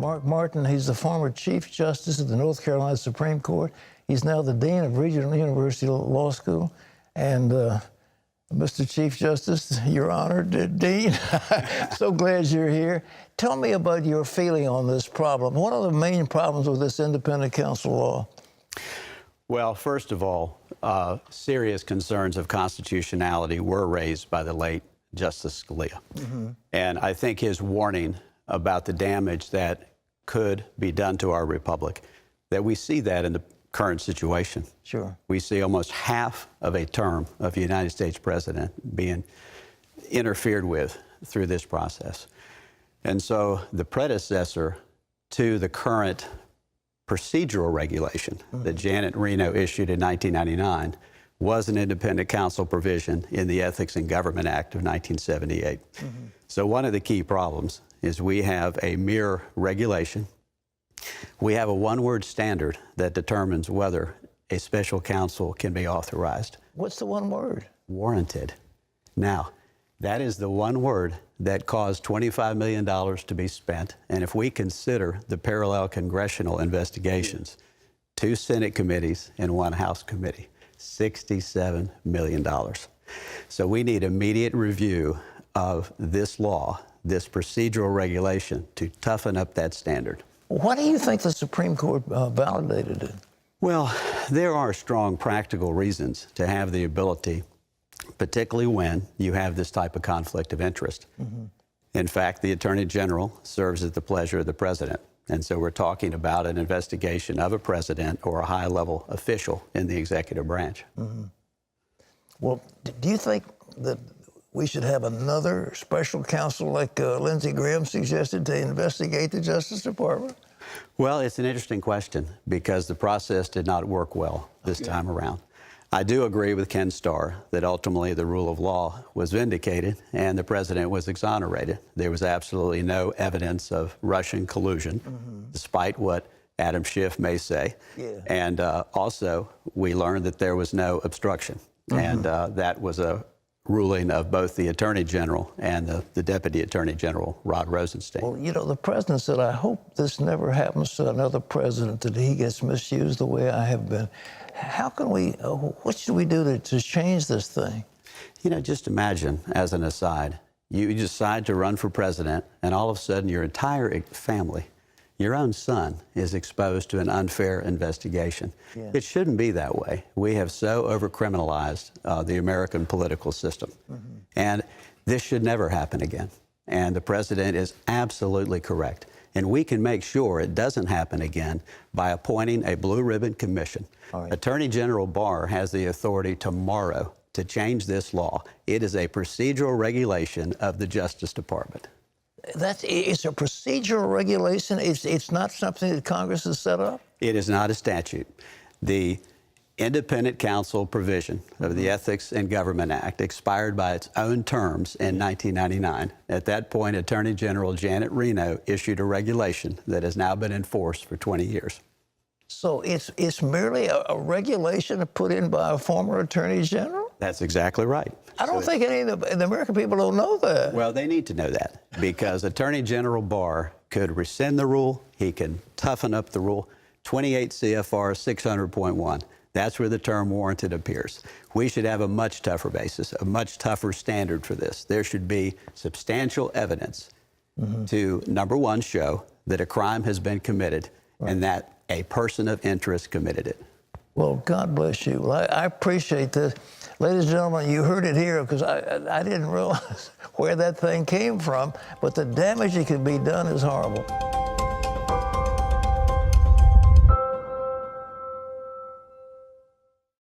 Mark Martin. He's the former Chief Justice of the North Carolina Supreme Court. He's now the Dean of Regent University Law School. And Mr. Chief Justice, Your Honor, Dean, so glad you're here. Tell me about your feeling on this problem. What are the main problems with this independent counsel law? Well, first of all, serious concerns of constitutionality were raised by the late Justice Scalia. And I think his warning about the damage that could be done to our republic, that we see that in the current situation. Sure. We see almost half of a term of a United States president being interfered with through this process. And so the predecessor to the current procedural regulation that Janet Reno issued in 1999 was an independent counsel provision in the Ethics in Government Act of 1978. So one of the key problems is we have a mere regulation. We have a one-word standard that determines whether a special counsel can be authorized. What's the one word? Warranted. Now, that is the one word that caused $25 million to be spent. And if we consider the parallel congressional investigations, 2 Senate committees and 1 House committee, $67 million. So we need immediate review of this law, this procedural regulation, to toughen up that standard. Why do you think the Supreme Court validated it? Well, there are strong practical reasons to have the ability, particularly when you have this type of conflict of interest. In fact, the Attorney General serves at the pleasure of the President. And so we're talking about an investigation of a president or a high-level official in the executive branch. Well, do you think that we should have another special counsel like Lindsey Graham suggested to investigate the Justice Department? Well, it's an interesting question because the process did not work well this time around. I do agree with Ken Starr that ultimately the rule of law was vindicated and the president was exonerated. There was absolutely no evidence of Russian collusion, despite what Adam Schiff may say. And also, we learned that there was no obstruction. And that was a ruling of both the Attorney General and the Deputy Attorney General, Rod Rosenstein. Well, you know, the president said, I hope this never happens to another president, that he gets misused the way I have been. How can we, what should we do to change this thing? You know, just imagine, as an aside, you decide to run for president, and all of a sudden your entire family, your own son, is exposed to an unfair investigation. It shouldn't be that way. We have so overcriminalized the American political system. And this should never happen again. And the president is absolutely correct. And we can make sure it doesn't happen again by appointing a blue ribbon commission. Attorney General Barr has the authority tomorrow to change this law. It is a procedural regulation of the Justice Department. It's a procedural regulation? It's not something that Congress has set up? It is not a statute. The independent counsel provision of the Ethics in Government Act expired by its own terms in 1999. At that point, Attorney General Janet Reno issued a regulation that has now been enforced for 20 years. So it's merely a regulation put in by a former Attorney General? That's exactly right. I don't think any of the American people don't know that. Well, they need to know that because Attorney General Barr could rescind the rule. He can toughen up the rule. 28 CFR 600.1. That's where the term warranted appears. We should have a much tougher basis, a much tougher standard for this. There should be substantial evidence to, number one, show that a crime has been committed and that a person of interest committed it. Well, God bless you. Well, I appreciate this. Ladies and gentlemen, you heard it here because I didn't realize where that thing came from, but the damage that can be done is horrible.